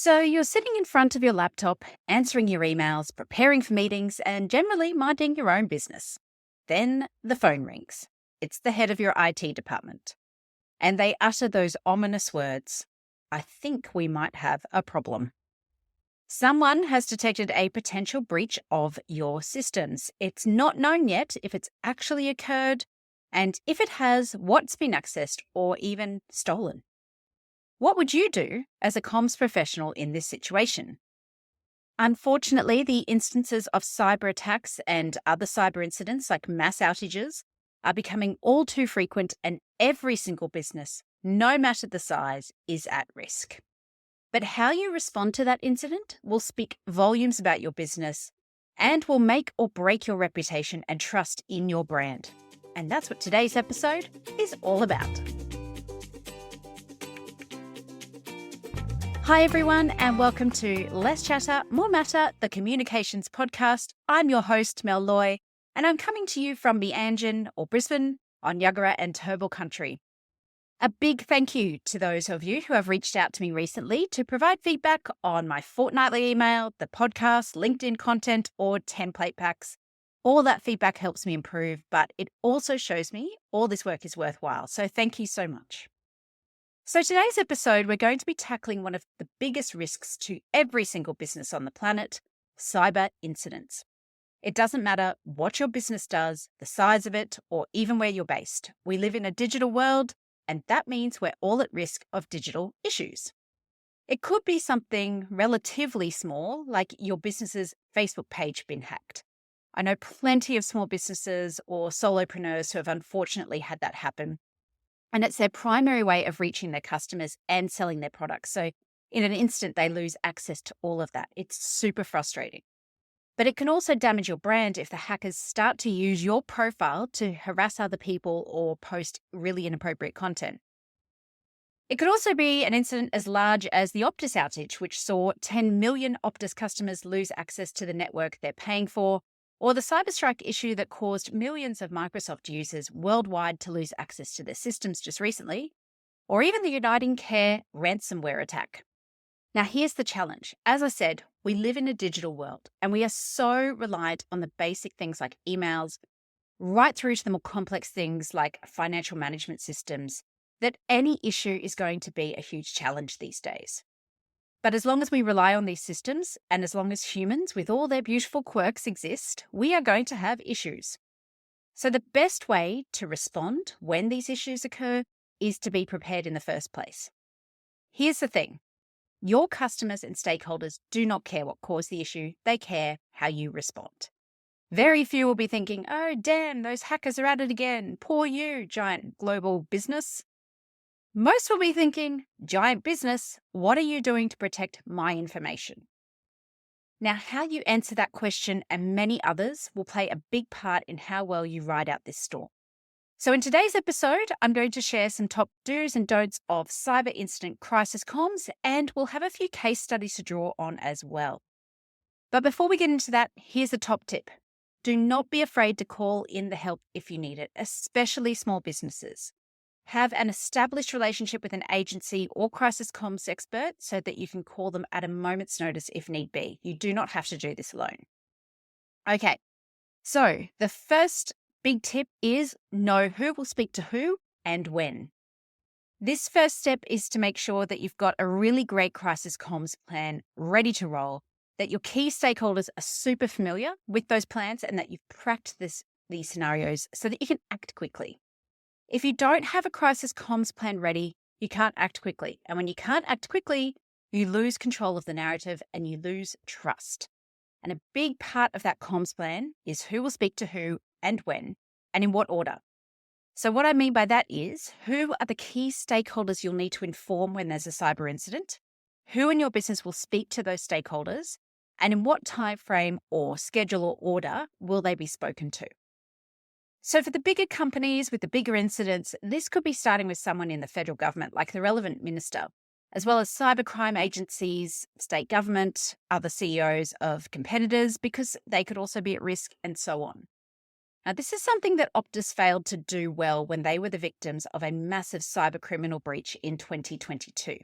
So you're sitting in front of your laptop, answering your emails, preparing for meetings, and generally minding your own business. Then the phone rings. It's the head of your IT department. And they utter those ominous words, "I think we might have a problem." Someone has detected a potential breach of your systems. It's not known yet if it's actually occurred, and if it has, what's been accessed or even stolen. What would you do as a comms professional in this situation? Unfortunately, the instances of cyber attacks and other cyber incidents like mass outages are becoming all too frequent, and every single business, no matter the size, is at risk. But how you respond to that incident will speak volumes about your business and will make or break your reputation and trust in your brand. And that's what today's episode is all about. Hi, everyone, and welcome to Less Chatter, More Matter, the Communications Podcast. I'm your host, Mel Loy, and I'm coming to you from Meanjin or Brisbane on Yuggera and Turrbal country. A big thank you to those of you who have reached out to me recently to provide feedback on my fortnightly email, the podcast, LinkedIn content, or template packs. All that feedback helps me improve, but it also shows me all this work is worthwhile. So thank you so much. So today's episode, we're going to be tackling one of the biggest risks to every single business on the planet, cyber incidents. It doesn't matter what your business does, the size of it, or even where you're based. We live in a digital world, and that means we're all at risk of digital issues. It could be something relatively small, like your business's Facebook page being hacked. I know plenty of small businesses or solopreneurs who have unfortunately had that happen. And it's their primary way of reaching their customers and selling their products. So in an instant, they lose access to all of that. It's super frustrating. But it can also damage your brand if the hackers start to use your profile to harass other people or post really inappropriate content. It could also be an incident as large as the Optus outage, which saw 10 million Optus customers lose access to the network they're paying for, or the cyberstrike issue that caused millions of Microsoft users worldwide to lose access to their systems just recently, or even the Uniting Care ransomware attack. Now, here's the challenge. As I said, we live in a digital world, and we are so reliant on the basic things like emails, right through to the more complex things like financial management systems, that any issue is going to be a huge challenge these days. But as long as we rely on these systems, and as long as humans with all their beautiful quirks exist, we are going to have issues. So the best way to respond when these issues occur is to be prepared in the first place. Here's the thing. Your customers and stakeholders do not care what caused the issue. They care how you respond. Very few will be thinking, "Oh, damn, those hackers are at it again. Poor you, giant global business." Most will be thinking, "Giant business, what are you doing to protect my information?" Now, how you answer that question and many others will play a big part in how well you ride out this storm. So in today's episode, I'm going to share some top do's and don'ts of cyber incident crisis comms, and we'll have a few case studies to draw on as well. But before we get into that, here's a top tip. Do not be afraid to call in the help if you need it, especially small businesses. Have an established relationship with an agency or crisis comms expert so that you can call them at a moment's notice if need be. You do not have to do this alone. Okay, so the first big tip is know who will speak to who and when. This first step is to make sure that you've got a really great crisis comms plan ready to roll, that your key stakeholders are super familiar with those plans, and that you've practiced these scenarios so that you can act quickly. If you don't have a crisis comms plan ready, you can't act quickly. And when you can't act quickly, you lose control of the narrative and you lose trust. And a big part of that comms plan is who will speak to who and when and in what order. So what I mean by that is, who are the key stakeholders you'll need to inform when there's a cyber incident? Who in your business will speak to those stakeholders? And in what time frame or schedule or order will they be spoken to? So for the bigger companies with the bigger incidents, this could be starting with someone in the federal government, like the relevant minister, as well as cybercrime agencies, state government, other CEOs of competitors, because they could also be at risk, and so on. Now, this is something that Optus failed to do well when they were the victims of a massive cyber criminal breach in 2022.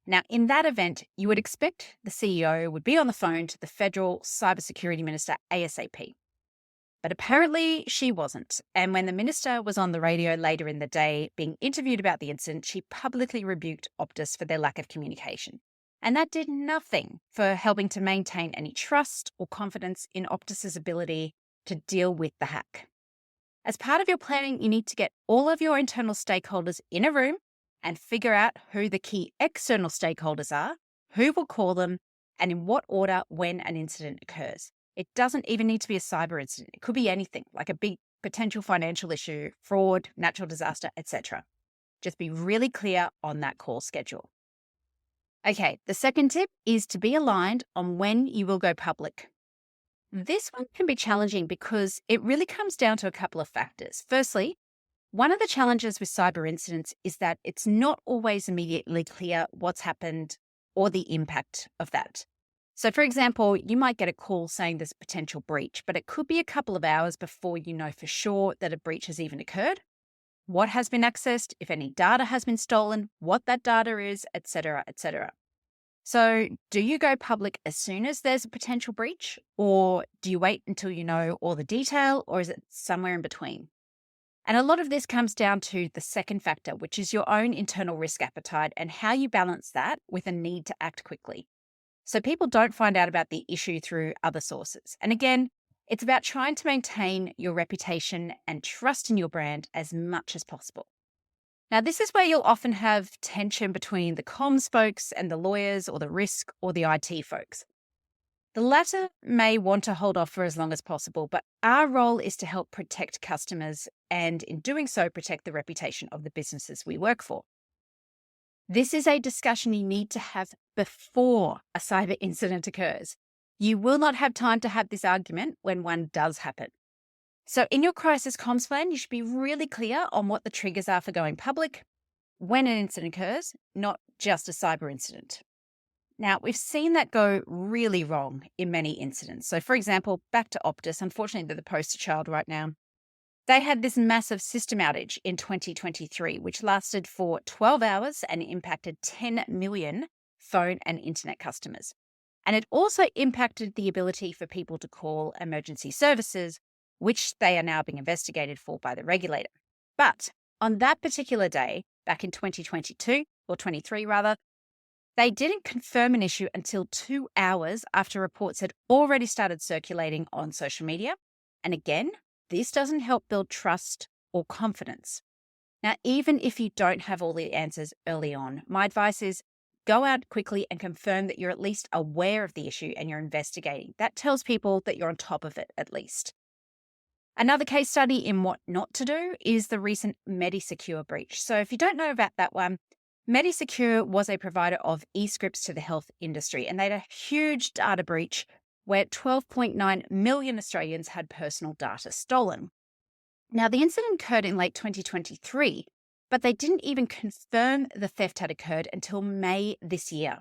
Now, in that event, you would expect the CEO would be on the phone to the federal cybersecurity minister ASAP. But apparently she wasn't. And when the minister was on the radio later in the day being interviewed about the incident, she publicly rebuked Optus for their lack of communication. And that did nothing for helping to maintain any trust or confidence in Optus's ability to deal with the hack. As part of your planning, you need to get all of your internal stakeholders in a room and figure out who the key external stakeholders are, who will call them, and in what order when an incident occurs. It doesn't even need to be a cyber incident. It could be anything, like a big potential financial issue, fraud, natural disaster, etc. Just be really clear on that call schedule. Okay, the second tip is to be aligned on when you will go public. This one can be challenging because it really comes down to a couple of factors. Firstly, one of the challenges with cyber incidents is that it's not always immediately clear what's happened or the impact of that. So, for example, you might get a call saying there's a potential breach, but it could be a couple of hours before you know for sure that a breach has even occurred, what has been accessed, if any data has been stolen, what that data is, etc., etc. So, do you go public as soon as there's a potential breach, or do you wait until you know all the detail, or is it somewhere in between? And a lot of this comes down to the second factor, which is your own internal risk appetite and how you balance that with a need to act quickly. So people don't find out about the issue through other sources. And again, it's about trying to maintain your reputation and trust in your brand as much as possible. Now, this is where you'll often have tension between the comms folks and the lawyers or the risk or the IT folks. The latter may want to hold off for as long as possible, but our role is to help protect customers and in doing so, protect the reputation of the businesses we work for. This is a discussion you need to have before a cyber incident occurs. You will not have time to have this argument when one does happen. So in your crisis comms plan, you should be really clear on what the triggers are for going public when an incident occurs, not just a cyber incident. Now, we've seen that go really wrong in many incidents. So, for example, back to Optus, unfortunately, they're the poster child right now. They had this massive system outage in 2023, which lasted for 12 hours and impacted 10 million phone and internet customers. And it also impacted the ability for people to call emergency services, which they are now being investigated for by the regulator. But on that particular day, back in 2022, or 23 rather, they didn't confirm an issue until 2 hours after reports had already started circulating on social media. And again, this doesn't help build trust or confidence. Now, even if you don't have all the answers early on, my advice is go out quickly and confirm that you're at least aware of the issue and you're investigating. That tells people that you're on top of it, at least. Another case study in what not to do is the recent MediSecure breach. So if you don't know about that one, MediSecure was a provider of e-scripts to the health industry, and they had a huge data breach where 12.9 million Australians had personal data stolen. Now, the incident occurred in late 2023, but they didn't even confirm the theft had occurred until May this year.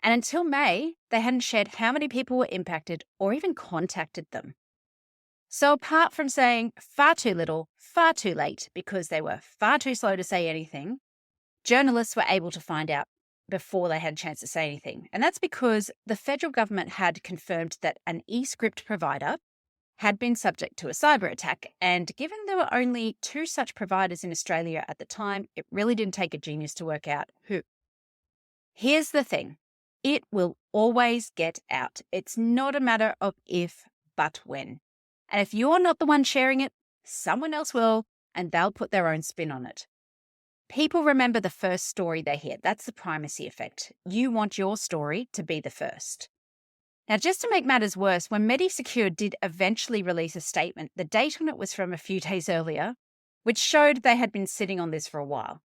And until May, they hadn't shared how many people were impacted or even contacted them. So apart from saying far too little, far too late, because they were far too slow to say anything, journalists were able to find out before they had a chance to say anything. And that's because the federal government had confirmed that an e-script provider had been subject to a cyber attack. And given there were only 2 such providers in Australia at the time, it really didn't take a genius to work out who. Here's the thing. It will always get out. It's not a matter of if, but when. And if you're not the one sharing it, someone else will, and they'll put their own spin on it. People remember the first story they hear. That's the primacy effect. You want your story to be the first. Now, just to make matters worse, when MediSecure did eventually release a statement, the date on it was from a few days earlier, which showed they had been sitting on this for a while.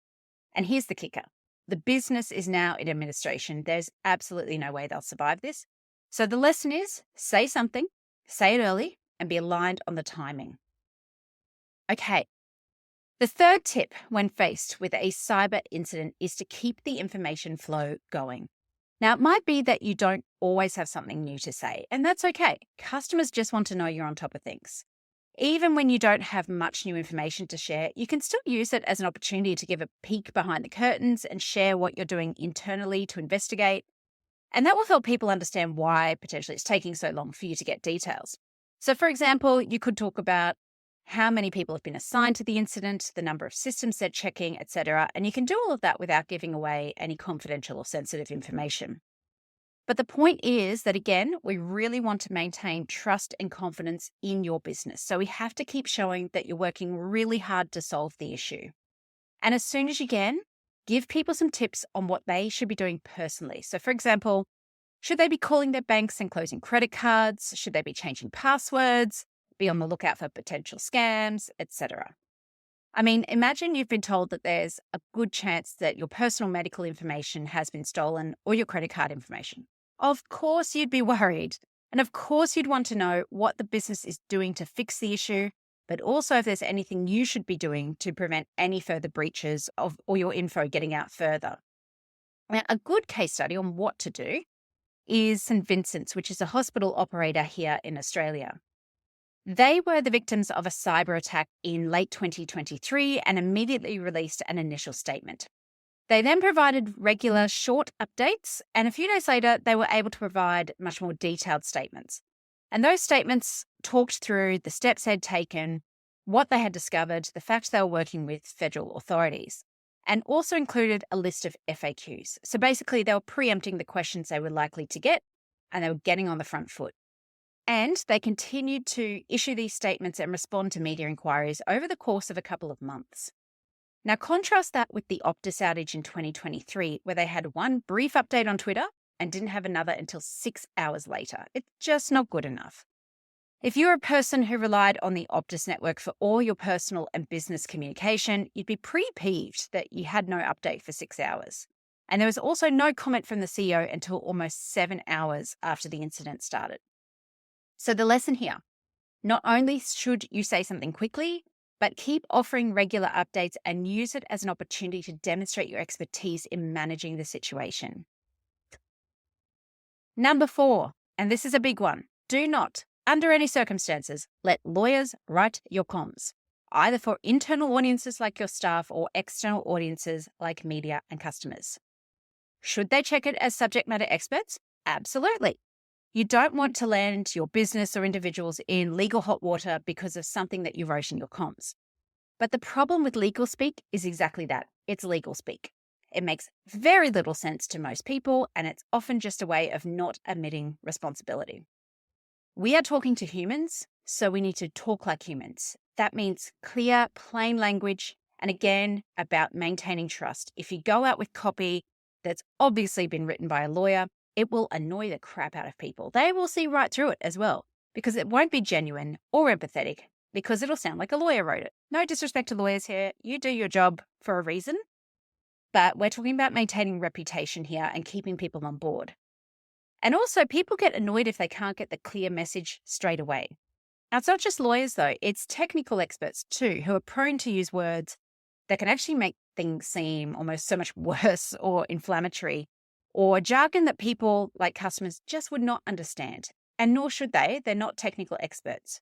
And here's the kicker. The business is now in administration. There's absolutely no way they'll survive this. So the lesson is, say something, say it early, and be aligned on the timing. Okay. The third tip when faced with a cyber incident is to keep the information flow going. Now, it might be that you don't always have something new to say, and that's okay. Customers just want to know you're on top of things. Even when you don't have much new information to share, you can still use it as an opportunity to give a peek behind the curtains and share what you're doing internally to investigate. And that will help people understand why potentially it's taking so long for you to get details. So, for example, you could talk about how many people have been assigned to the incident, the number of systems they're checking, etc. And you can do all of that without giving away any confidential or sensitive information. But the point is that, again, we really want to maintain trust and confidence in your business. So we have to keep showing that you're working really hard to solve the issue. And as soon as you can, give people some tips on what they should be doing personally. So, for example, should they be calling their banks and closing credit cards? Should they be changing passwords? Be on the lookout for potential scams, etc. I mean, imagine you've been told that there's a good chance that your personal medical information has been stolen or your credit card information. Of course, you'd be worried. And of course, you'd want to know what the business is doing to fix the issue, but also if there's anything you should be doing to prevent any further breaches of or your info getting out further. Now, a good case study on what to do is St. Vincents, which is a hospital operator here in Australia. They were the victims of a cyber attack in late 2023 and immediately released an initial statement. They then provided regular short updates, and a few days later, they were able to provide much more detailed statements. And those statements talked through the steps they'd taken, what they had discovered, the fact they were working with federal authorities, and also included a list of FAQs. So basically, they were preempting the questions they were likely to get, and they were getting on the front foot. And they continued to issue these statements and respond to media inquiries over the course of a couple of months. Now, contrast that with the Optus outage in 2023, where they had one brief update on Twitter and didn't have another until 6 hours later. It's just not good enough. If you're a person who relied on the Optus network for all your personal and business communication, you'd be pretty peeved that you had no update for 6 hours. And there was also no comment from the CEO until almost 7 hours after the incident started. So the lesson here, not only should you say something quickly, but keep offering regular updates and use it as an opportunity to demonstrate your expertise in managing the situation. Number 4, and this is a big one, do not, under any circumstances, let lawyers write your comms, either for internal audiences like your staff or external audiences like media and customers. Should they check it as subject matter experts? Absolutely. You don't want to land your business or individuals in legal hot water because of something that you wrote in your comms. But the problem with legal speak is exactly that. It's legal speak. It makes very little sense to most people, and it's often just a way of not admitting responsibility. We are talking to humans, so we need to talk like humans. That means clear, plain language, and again, about maintaining trust. If you go out with copy that's obviously been written by a lawyer, it will annoy the crap out of people. They will see right through it as well, because it won't be genuine or empathetic, because it'll sound like a lawyer wrote it. No disrespect to lawyers here. You do your job for a reason, but we're talking about maintaining reputation here and keeping people on board. And also, people get annoyed if they can't get the clear message straight away. Now, it's not just lawyers, though. It's technical experts, too, who are prone to use words that can actually make things seem almost so much worse or inflammatory, or jargon that people, like customers, just would not understand. And nor should they. They're not technical experts.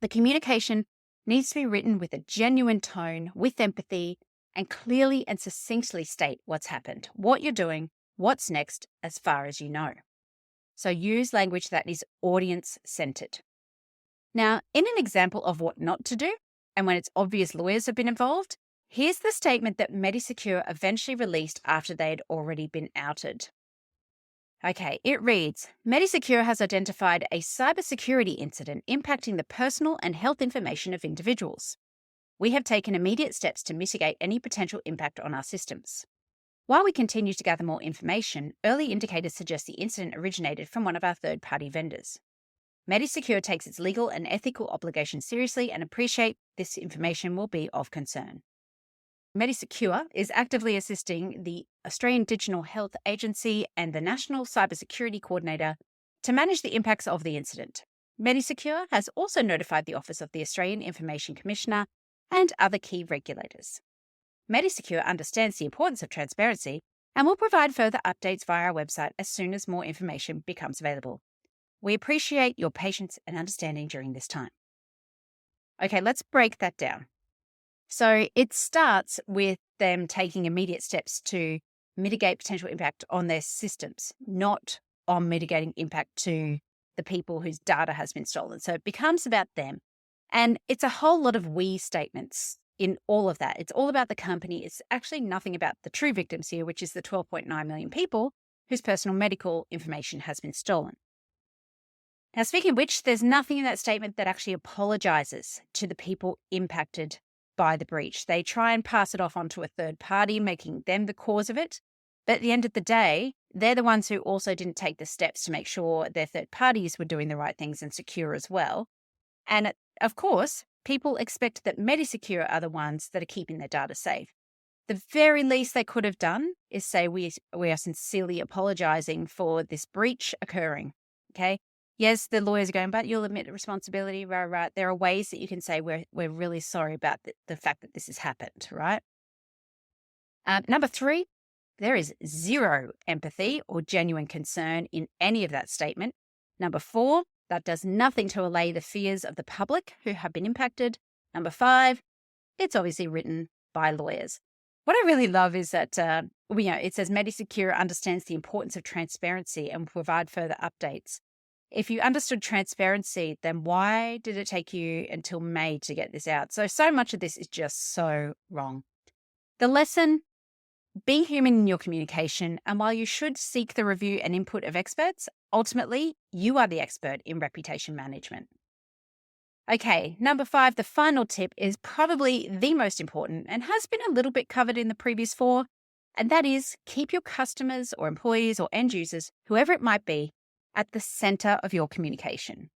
The communication needs to be written with a genuine tone, with empathy, and clearly and succinctly state what's happened, what you're doing, what's next, as far as you know. So use language that is audience-centered. Now, in an example of what not to do, and when it's obvious lawyers have been involved, here's the statement that MediSecure eventually released after they had already been outed. Okay, it reads, MediSecure has identified a cybersecurity incident impacting the personal and health information of individuals. We have taken immediate steps to mitigate any potential impact on our systems. While we continue to gather more information, early indicators suggest the incident originated from one of our third-party vendors. MediSecure takes its legal and ethical obligations seriously and appreciate this information will be of concern. MediSecure is actively assisting the Australian Digital Health Agency and the National Cybersecurity Coordinator to manage the impacts of the incident. MediSecure has also notified the Office of the Australian Information Commissioner and other key regulators. MediSecure understands the importance of transparency and will provide further updates via our website as soon as more information becomes available. We appreciate your patience and understanding during this time. Okay, let's break that down. So it starts with them taking immediate steps to mitigate potential impact on their systems, not on mitigating impact to the people whose data has been stolen. So it becomes about them. And it's a whole lot of we statements in all of that. It's all about the company. It's actually nothing about the true victims here, which is the 12.9 million people whose personal medical information has been stolen. Now, speaking of which, there's nothing in that statement that actually apologizes to the people impacted by the breach. They try and pass it off onto a third party, making them the cause of it. But at the end of the day, they're the ones who also didn't take the steps to make sure their third parties were doing the right things and secure as well. And of course, people expect that MediSecure are the ones that are keeping their data safe. The very least they could have done is say, we are sincerely apologizing for this breach occurring. Okay. Yes, the lawyers are going, but you'll admit responsibility, right. There are ways that you can say we're really sorry about the fact that this has happened, right? Number 3, there is zero empathy or genuine concern in any of that statement. Number 4, that does nothing to allay the fears of the public who have been impacted. Number 5, it's obviously written by lawyers. What I really love is that it says MediSecure understands the importance of transparency and will provide further updates. If you understood transparency, then why did it take you until May to get this out? So much of this is just so wrong. The lesson: be human in your communication, and while you should seek the review and input of experts, ultimately, you are the expert in reputation management. Okay, number 5, the final tip is probably the most important and has been a little bit covered in the previous 4, and that is keep your customers or employees or end users, whoever it might be, at the center of your communication.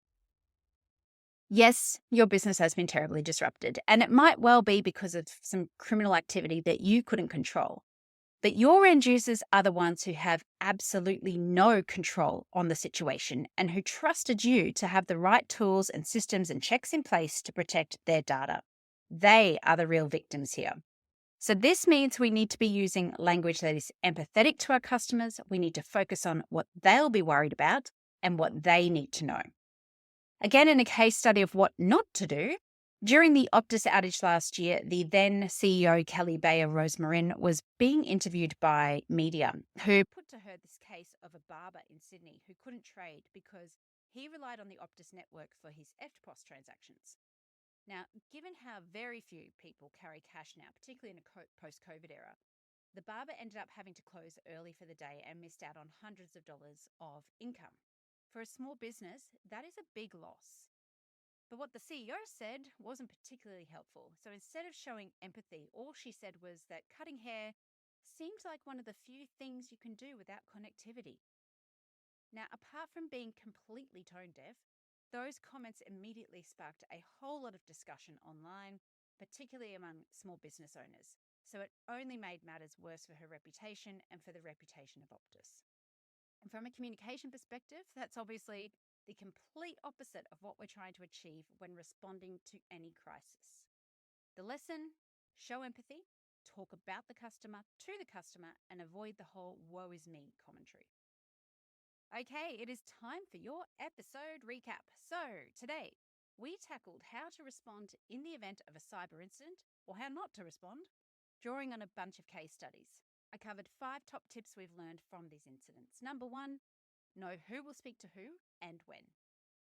Yes, your business has been terribly disrupted, and it might well be because of some criminal activity that you couldn't control. But your end users are the ones who have absolutely no control on the situation and who trusted you to have the right tools and systems and checks in place to protect their data. They are the real victims here. So this means we need to be using language that is empathetic to our customers. We need to focus on what they'll be worried about and what they need to know. Again, in a case study of what not to do, during the Optus outage last year, the then CEO Kelly Bayer Rosemarin was being interviewed by media who put to her this case of a barber in Sydney who couldn't trade because he relied on the Optus network for his EFTPOS transactions. Now, given how very few people carry cash now, particularly in a post-COVID era, the barber ended up having to close early for the day and missed out on hundreds of dollars of income. For a small business, that is a big loss. But what the CEO said wasn't particularly helpful. So instead of showing empathy, all she said was that cutting hair seems like one of the few things you can do without connectivity. Now, apart from being completely tone deaf, those comments immediately sparked a whole lot of discussion online, particularly among small business owners. So it only made matters worse for her reputation and for the reputation of Optus. And from a communication perspective, that's obviously the complete opposite of what we're trying to achieve when responding to any crisis. The lesson: show empathy, talk about the customer to the customer, and avoid the whole woe is me commentary. Okay, it is time for your episode recap. So today, we tackled how to respond in the event of a cyber incident, or how not to respond, drawing on a bunch of case studies. I covered 5 top tips we've learned from these incidents. Number 1, know who will speak to who and when.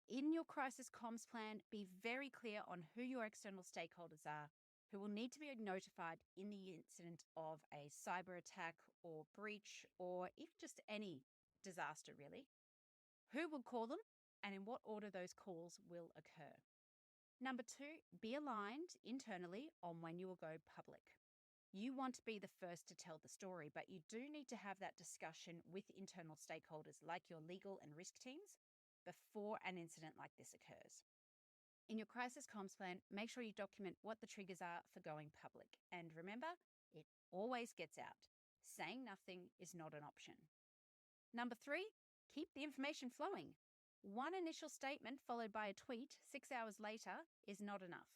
In your crisis comms plan, be very clear on who your external stakeholders are, who will need to be notified in the incident of a cyber attack or breach, or if just any disaster really. Who will call them and in what order those calls will occur. Number 2, be aligned internally on when you will go public. You want to be the first to tell the story, but you do need to have that discussion with internal stakeholders like your legal and risk teams before an incident like this occurs. In your crisis comms plan, make sure you document what the triggers are for going public. And remember, it always gets out. Saying nothing is not an option. Number 3, keep the information flowing. One initial statement followed by a tweet 6 hours later is not enough.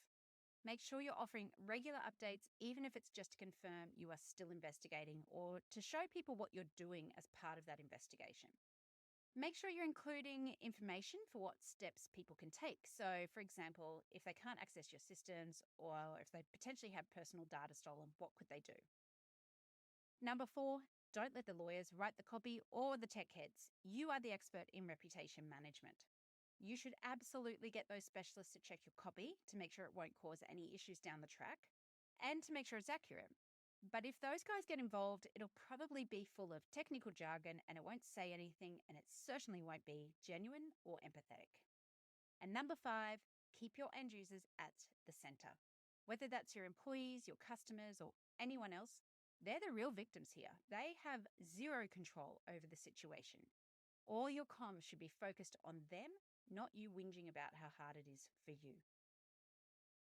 Make sure you're offering regular updates, even if it's just to confirm you are still investigating or to show people what you're doing as part of that investigation. Make sure you're including information for what steps people can take. So, for example, if they can't access your systems or if they potentially have personal data stolen, what could they do? Number 4, don't let the lawyers write the copy or the tech heads. You are the expert in reputation management. You should absolutely get those specialists to check your copy to make sure it won't cause any issues down the track and to make sure it's accurate. But if those guys get involved, it'll probably be full of technical jargon and it won't say anything, and it certainly won't be genuine or empathetic. And number 5, keep your end users at the center. Whether that's your employees, your customers, or anyone else, they're the real victims here. They have zero control over the situation. All your comms should be focused on them, not you whinging about how hard it is for you.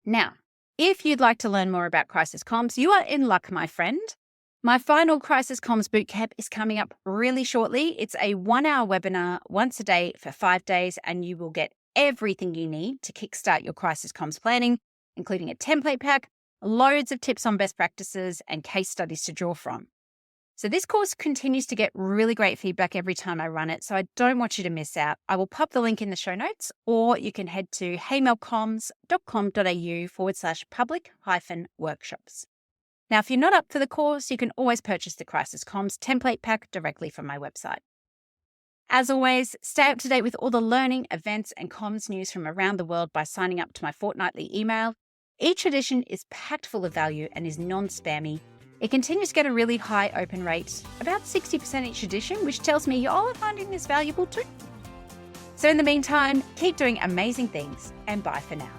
Now, if you'd like to learn more about Crisis Comms, you are in luck, my friend. My final Crisis Comms Bootcamp is coming up really shortly. It's a 1-hour webinar once a day for 5 days, and you will get everything you need to kickstart your Crisis Comms planning, including a template pack, loads of tips on best practices, and case studies to draw from. So this course continues to get really great feedback every time I run it, so I don't want you to miss out. I will pop the link in the show notes, or you can head to heymelcomms.com.au/public-workshops. Now, if you're not up for the course, you can always purchase the Crisis Comms template pack directly from my website. As always, stay up to date with all the learning, events, and comms news from around the world by signing up to my fortnightly email. Each edition is packed full of value and is non-spammy. It continues to get a really high open rate, about 60% each edition, which tells me you all are finding this valuable too. So in the meantime, keep doing amazing things, and bye for now.